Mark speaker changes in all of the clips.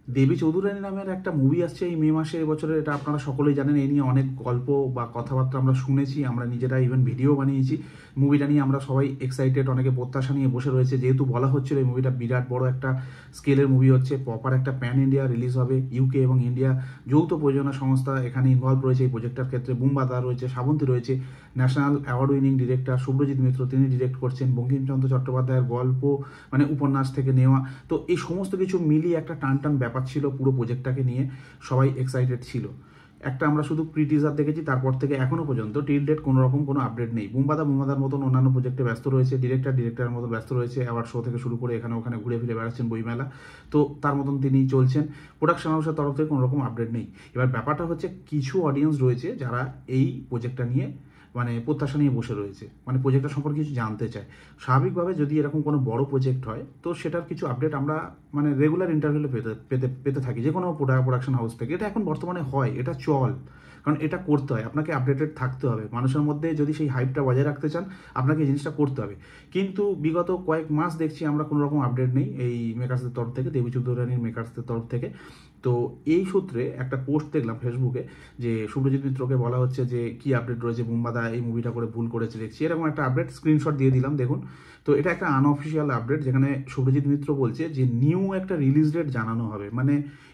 Speaker 1: দেবী চৌধুরানী নামের একটা মুভি আসছে এই মে মাসে এবছরে, এটা আপনারা সকলেই জানেন। এই নিয়ে অনেক গল্প বা কথাবার্তা আমরা শুনেছি, আমরা নিজেরা ইভেন ভিডিও বানিয়েছি। মুভিটা নিয়ে আমরা সবাই এক্সাইটেড, অনেকে প্রত্যাশা নিয়ে বসে রয়েছে, যেহেতু বলা হচ্ছিল এই মুভিটা বিরাট বড় একটা স্কেলের মুভি হচ্ছে, প্রপার একটা প্যান ইন্ডিয়া রিলিজ হবে। ইউকে এবং ইন্ডিয়া যৌথ প্রযোজনা সংস্থা এখানে ইনভলভ রয়েছে এই প্রজেক্টটার ক্ষেত্রে। বুম্বাদা রয়েছে, শ্রাবন্তী রয়েছে, national award winning director Subhrajit Mitra তিনি ডিরেক্ট করছেন, বঙ্কিমচন্দ্র চট্টোপাধ্যায়ের গল্প মানে উপন্যাস থেকে নেওয়া। তো এই সমস্ত কিছু মিলিয়ে একটা টান টান ব্যাপার ছিল, পুরো প্রজেক্টটাকে নিয়ে সবাই এক্সাইটেড ছিল। একটা আমরা শুধু প্রি টিজার দেখেছি, তারপর থেকে এখনো পর্যন্ত টিল ডেট কোনো রকম কোনো আপডেট নেই। বুম্বাদার মতন অন্যান্য প্রজেক্টে ব্যস্ত রয়েছে, ডিরেক্টরের মতো ব্যস্ত রয়েছে, অ্যাওয়ার্ড শো থেকে শুরু করে এখানে ওখানে ঘুরে ফিরে বেড়াচ্ছেন, বইমেলা, তো তার মতন তিনি চলছেন। প্রোডাকশন হাউসের তরফ থেকে কোনো রকম আপডেট নেই। এবার ব্যাপারটা হচ্ছে কিছু অডিয়েন্স রয়েছে যারা এই প্রজেক্টটা নিয়ে মানে প্রত্যাশা নিয়ে বসে রয়েছে, মানে প্রজেক্টটা সম্পর্কে কিছু জানতে চায়। স্বাভাবিকভাবে যদি এরকম কোনো বড় প্রজেক্ট হয় তো সেটার কিছু আপডেট আমরা মানে রেগুলার ইন্টারভিউলে পেতে পেতে পেতে থাকি যে কোনো প্রোডাকশন হাউস থেকে। এটা এখন বর্তমানে হয়, এটা চল, কারণ এটা করতে হয়, আপনাকে আপডেটেড থাকতে হবে। মানুষের মধ্যে যদি সেই হাইপটা বজায় রাখতে চান আপনাকে এই জিনিসটা করতে হবে। কিন্তু বিগত কয়েক মাস দেখছি আমরা কোনো রকম আপডেট নেই এই মেকার্সদের তরফ থেকে, দেবী চৌধুরানীর মেকার্সদের তরফ থেকে। তো এই সূত্রে একটা পোস্ট দেখলাম ফেসবুকে যে শুভ্রজিৎ মিত্রকে বলা হচ্ছে যে কি আপডেট রয়েছে, বুম্বাদা এই মুভিটা করে ভুল করেছে দেখছি, এরকম একটা আপডেট স্ক্রিনশট দিয়ে দিলাম দেখুন। তো এটা একটা আনঅফিসিয়াল আপডেট যেখানে শুভ্রজিৎ মিত্র বলছে যে নিউ একটা রিলিজ ডেট জানানো হবে। মানে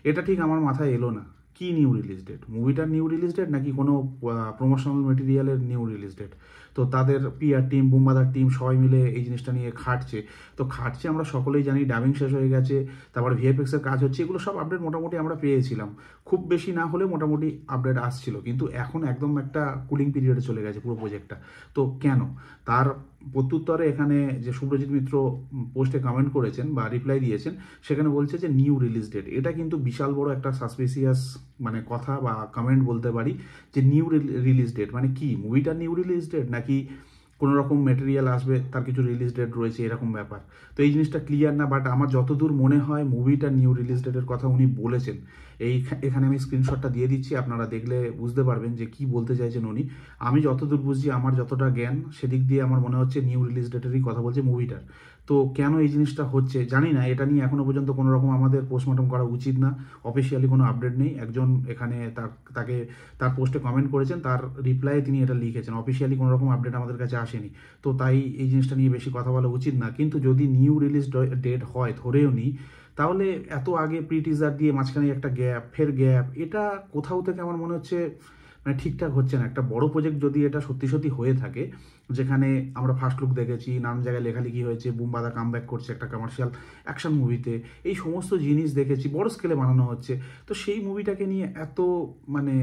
Speaker 1: এটা ঠিক আমার মাথায় এলো না, কি নিউ রিলিজ ডেট? মুভিটার নিউ রিলিজ ডেট নাকি কোনো প্রমোশনাল মেটেরিয়ালের নিউ রিলিজ ডেট? তো তাদের পিআর টিম, বুম্বাদার টিম সবাই মিলে এই জিনিসটা নিয়ে খাটছে। তো খাটছে আমরা সকলেই জানি, ডাবিং শেষ হয়ে গেছে, তারপর ভিএফএক্সের কাজ হচ্ছে, এগুলো সব আপডেট মোটামুটি আমরা পেয়েছিলাম। খুব বেশি না হলেও মোটামুটি আপডেট আসছিল, কিন্তু এখন একদম একটা কুলিং পিরিয়ডে চলে গেছে পুরো প্রজেক্টটা। তো কেন? তার প্রত্যুত্তরে এখানে যে শুভ্রজিৎ মিত্র পোস্টে কমেন্ট করেছেন বা রিপ্লাই দিয়েছেন, সেখানে বলছে যে নিউ রিলিজ ডেট। এটা কিন্তু বিশাল বড় একটা সাসপিসিয়াস মানে কথা বা কমেন্ট বলতে পারি, যে নিউ রিলিজ ডেট মানে কি? মুভিটার নিউ রিলিজ ডেট নাকি কোনো রকম মেটেরিয়াল আসবে তার কিছু রিলিজ ডেট রয়েছে, এরকম ব্যাপার। তো এই জিনিসটা ক্লিয়ার না, বাট আমার যতদূর মনে হয় মুভিটার নিউ রিলিজ ডেটের কথা উনি বলেছেন। এখানে আমি স্ক্রিনশটটা দিয়ে দিচ্ছি, আপনারা দেখলে বুঝতে পারবেন যে কি বলতে চাইছেন উনি। আমি যতদূর বুঝছি, আমার যতটা জ্ঞান সেদিক দিয়ে আমার মনে হচ্ছে নিউ রিলিজ ডেটেরই কথা বলছে মুভিটার। তো কেন এই জিনিসটা হচ্ছে জানি না, এটা নিয়ে এখনো পর্যন্ত কোনো রকম আমাদের পোস্টমর্টম করা উচিত না। অফিসিয়ালি কোনো আপডেট নেই। একজন এখানে তাকে তার পোস্টে কমেন্ট করেছেন, তার রিপ্লাইয়ে তিনি এটা লিখেছেন, অফিসিয়ালি কোনো রকম আপডেট আমাদের কাছে আসেনি। তো তাই এই জিনিসটা নিয়ে বেশি কথা বলা উচিত না। কিন্তু যদি নিউ রিলিজ ডেট হয়, ধরেও নিই, তাহলে এত আগে প্রি টিজার দিয়ে মাঝখানে একটা গ্যাপ, ফের গ্যাপ, এটা কোথাও থেকে আমার মনে হচ্ছে মানে ঠিকঠাক হচ্ছে না। একটা বড় প্রজেক্ট যদি এটা সত্যি সত্যি হয়ে থাকে, যেখানে আমরা ফার্স্ট লুক দেখেছি, নানান জায়গায় লেখালেখি হয়েছে, বুম্বাদা কামব্যাক করছে একটা কমার্শিয়াল অ্যাকশন মুভিতে, এই সমস্ত জিনিস দেখেছি, বড় স্কেলে বানানো হচ্ছে, তো সেই মুভিটাকে নিয়ে এত মানে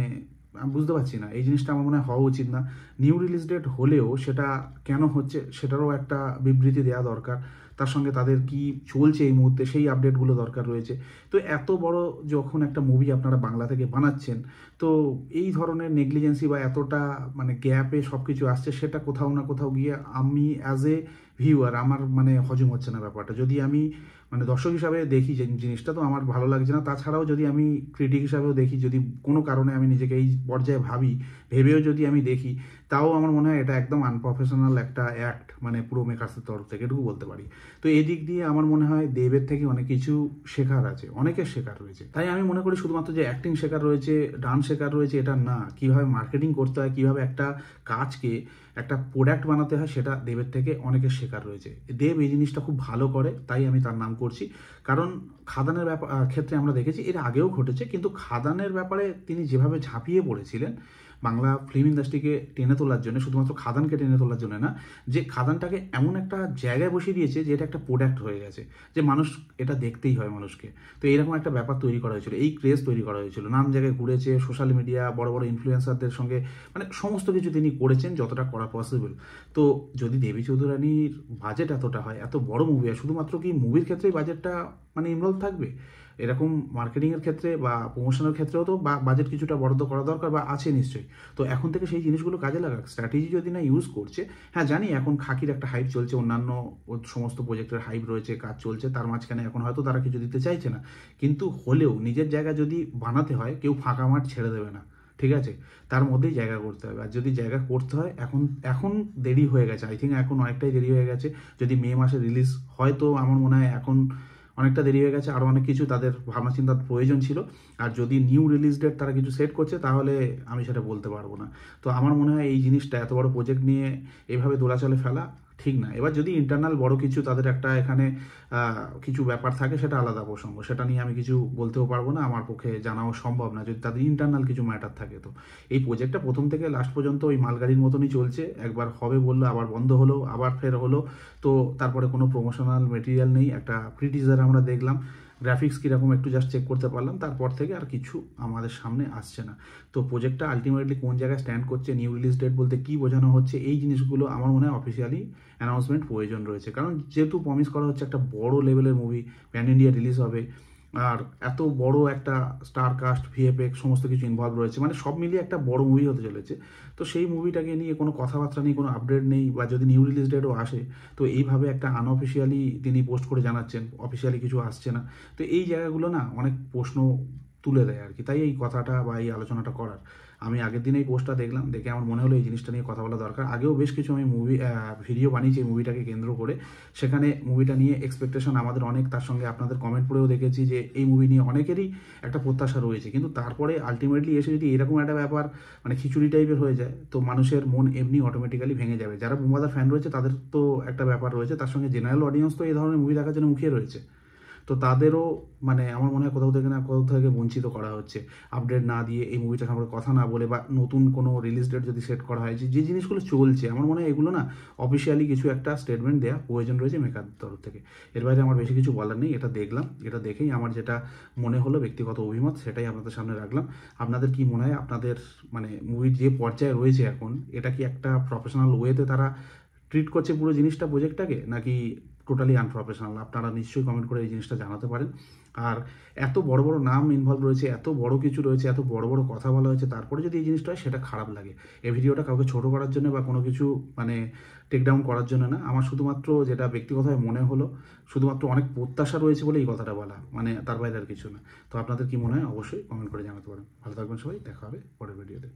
Speaker 1: আমি বুঝতে পারছি না, এই জিনিসটা আমার মনে হয় হওয়া উচিত না। নিউ রিলিজ ডেট হলেও সেটা কেন হচ্ছে সেটারও একটা বিবৃতি দেওয়া দরকার। তার সঙ্গে তাদের কি চলছে এই মুহূর্তে সেই আপডেটগুলো দরকার রয়েছে। তো এত বড় যখন একটা মুভি আপনারা বাংলা থেকে বানাচ্ছেন, তো এই ধরনের নেগলিজেন্সি বা এতটা মানে গ্যাপে সব কিছু আসছে, সেটা কোথাও না কোথাও গিয়ে আমি অ্যাজ এ ভিউয়ার আমার মানে হজম হচ্ছে না ব্যাপারটা। যদি আমি মানে দর্শক হিসাবে দেখি যে জিনিসটা, তো আমার ভালো লাগছে না। তাছাড়াও যদি আমি ক্রিটিক হিসাবেও দেখি, যদি কোনো কারণে আমি নিজেকে এই পর্যায়ে ভেবেও যদি আমি দেখি, তাও আমার মনে হয় এটা একদম আনপ্রফেশনাল একটা অ্যাক্ট, মানে পুরো মেকার্সের তরফ থেকে, এটুকু বলতে পারি। তো এই দিক দিয়ে আমার মনে হয় দেবের থেকে অনেক কিছু শেখার আছে, অনেকের শেখার রয়েছে। তাই আমি মনে করি শুধুমাত্র যে অ্যাক্টিং শেখার রয়েছে, ডান্স শেখার রয়েছে, এটা না, কীভাবে মার্কেটিং করতে হয়, কীভাবে একটা কাজকে একটা প্রোডাক্ট বানাতে হয়, সেটা দেবের থেকে অনেকের শেখার রয়েছে। দেব এই জিনিসটা খুব ভালো করে, তাই আমি তার নাম করছি। কারণ খাদানের ক্ষেত্রে আমরা দেখেছি, এর আগেও ঘটেছে, কিন্তু খাদানের ব্যাপারে তিনি যেভাবে ঝাঁপিয়ে পড়েছিলেন বাংলা ফিল্ম ইন্ডাস্ট্রিকে টেনে তোলার জন্য, শুধুমাত্র খাদানকে টেনে তোলার জন্য না, যে খাদানটাকে এমন একটা জায়গায় বসিয়ে দিয়েছে যে এটা একটা প্রোডাক্ট হয়ে গেছে, যে মানুষ এটা দেখতেই হয় মানুষকে। তো এইরকম একটা ব্যাপার তৈরি করা হয়েছিল, এই ক্রেজ তৈরি করা হয়েছিল, নানান জায়গায় ঘুরেছে, সোশ্যাল মিডিয়া, বড় বড় ইনফ্লুয়েন্সারদের সঙ্গে, মানে সমস্ত কিছু তিনি করেছেন যতটা করা পসিবল। তো যদি দেবী চৌধুরানীর বাজেট এতটা হয়, এত বড় মুভি হয়, শুধুমাত্র কি মুভির ক্ষেত্রেই বাজেটটা মানে ইনভলভ থাকবে? এরকম মার্কেটিংয়ের ক্ষেত্রে বা প্রমোশনের ক্ষেত্রেও তো বাজেট কিছুটা বরাদ্দ করা দরকার বা আছে নিশ্চয়ই। তো এখন থেকে সেই জিনিসগুলো কাজে লাগাক, স্ট্র্যাটেজি যদি না ইউজ করছে। হ্যাঁ জানি এখন খাকির একটা হাইপ চলছে, অন্যান্য সমস্ত প্রজেক্টের হাইপ রয়েছে, কাজ চলছে, তার মাঝখানে এখন হয়তো তারা কিছু দিতে চাইছে না, কিন্তু হলেও নিজের জায়গা যদি বানাতে হয়, কেউ ফাঁকা মাঠ ছেড়ে দেবে না, ঠিক আছে? তার মধ্যেই জায়গা করতে হবে। আর যদি জায়গা করতে হয়, এখন এখন দেরি হয়ে গেছে, আই থিঙ্ক এখন অনেকটাই দেরি হয়ে গেছে। যদি মে মাসে রিলিজ হয়, তো আমার মনে হয় এখন অনেকটা দেরি হয়ে গেছে, আরও অনেক কিছু তাদের ভাবনা চিন্তার প্রয়োজন ছিল। আর যদি নিউ রিলিজ ডেট তারা কিছু সেট করছে তাহলে আমি সেটা বলতে পারবো না। তো আমার মনে হয় এই জিনিসটা এত বড় প্রজেক্ট নিয়ে এভাবে দোলাচলে ফেলা ঠিক না। এবার যদি ইন্টারনাল বড় কিছু তাদের একটা এখানে কিছু ব্যাপার থাকে সেটা আলাদা প্রসঙ্গ, সেটা নিয়ে আমি কিছু বলতেও পারবো না, আমার পক্ষে জানাও সম্ভব না যদি তাদের ইন্টারনাল কিছু ম্যাটার থাকে। তো এই প্রজেক্টটা প্রথম থেকে লাস্ট পর্যন্ত ওই মালগাড়ির মতনই চলছে, একবার হবে বললো আবার বন্ধ হলো আবার ফের হলো। তো তারপরে কোনো প্রমোশনাল মেটেরিয়াল নেই, একটা প্রি টিজার আমরা দেখলাম, গ্রাফিক্স কীরকম একটু জাস্ট চেক করতে পারলাম, তারপর থেকে আর কিছু আমাদের সামনে আসছে না। তো প্রজেক্টটা আলটিমেটলি কোন জায়গায় স্ট্যান্ড করছে, নিউ রিলিজ ডেট বলতে কী বোঝানো হচ্ছে, এই জিনিসগুলো আমার মনে হয় অফিসিয়ালি অ্যানাউন্সমেন্ট প্রয়োজন রয়েছে। কারণ যেহেতু প্রমিস করা হচ্ছে একটা বড় লেভেলের মুভি, প্যান ইন্ডিয়া রিলিজ হবে, আর এত বড় একটা স্টার কাস্ট, ভিএফএক্স সমস্ত কিছু ইনভলভ রয়েছে, মানে সব মিলিয়ে একটা বড় মুভি হতে চলেছে। তো সেই মুভিটাকে নিয়ে কোনো কথাবার্তা নেই, কোনো আপডেট নেই, বা যদি নিউ রিলিজ ডেটও আসে তো এইভাবে একটা আনঅফিসিয়ালি তিনি পোস্ট করে জানাচ্ছেন, অফিসিয়ালি কিছু আসছে না। তো এই জায়গাগুলো না অনেক প্রশ্ন তুলে দেয় আর কি, তাই এই কথাটা বা এই আলোচনাটা করার। আমি আগের দিন এই পোস্টটা দেখলাম, দেখে আমার মনে হলো এই জিনিসটা নিয়ে কথা বলা দরকার। আগেও বেশ কিছু আমি ভিডিও বানিয়েছি এই মুভিটাকে কেন্দ্র করে, সেখানে মুভিটা নিয়ে এক্সপেকটেশন আমাদের অনেক, তার সঙ্গে আপনাদের কমেন্ট পড়েও দেখেছি যে এই মুভি নিয়ে অনেকেরই একটা প্রত্যাশা রয়েছে। কিন্তু তারপরে আলটিমেটলি এসে যদি এরকম একটা ব্যাপার মানে খিচুড়ি টাইপের হয়ে যায়, তো মানুষের মন এমনি অটোমেটিক্যালি ভেঙে যাবে। যারা বুমবাদার ফ্যান রয়েছে তাদের তো একটা ব্যাপার রয়েছে, তার সঙ্গে জেনারেল অডিয়েন্স তো এই ধরনের মুভি দেখার জন্য মুখিয়ে রয়েছে। তো তাদেরও মানে আমার মনে হয় কোথাও থেকে না কোথাও থেকে বঞ্চিত করা হচ্ছে, আপডেট না দিয়ে, এই মুভিটা সম্পর্কে কথা না বলে, বা নতুন কোনো রিলিজ ডেট যদি সেট করা হয়, যে জিনিসগুলো চলছে, আমার মনে হয় এগুলো না অফিসিয়ালি কিছু একটা স্টেটমেন্ট দেওয়া প্রয়োজন রয়েছে মেকারদের তরফ থেকে। এর বাইরে আমার বেশি কিছু বলার নেই, এটা দেখলাম, এটা দেখেই আমার যেটা মনে হলো ব্যক্তিগত অভিমত সেটাই আপনাদের সামনে রাখলাম। আপনাদের কি মনে হয়, আপনাদের মানে মুভির যে পর্যায়ে রয়েছে এখন, এটা কি একটা প্রফেশনাল ওয়েতে তারা ট্রিট করছে পুরো জিনিসটা, প্রজেক্টটাকে, নাকি টোটালি আনপ্রফেশনাল? আপনারা নিশ্চয়ই কমেন্ট করে এই জিনিসটা জানাতে পারেন। আর এত বড় বড় নাম ইনভলভ রয়েছে, এত বড় কিছু রয়েছে, এত বড় বড় কথা বলা হয়েছে, তারপরে যদি এই জিনিসটা হয় সেটা খারাপ লাগে। এই ভিডিওটা কাউকে ছোট করার জন্য বা কোনো কিছু মানে টেক ডাউন করার জন্য না, আমার শুধুমাত্র যেটা ব্যক্তিগতভাবে মনে হলো, শুধুমাত্র অনেক প্রত্যাশা রয়েছে বলে এই কথাটা বলা, মানে তার বাইরে আর কিছু না। তো আপনাদের কি মনে হয় অবশ্যই কমেন্ট করে জানাতে পারেন। ভালো থাকবেন সবাই, দেখা হবে পরের ভিডিওতে।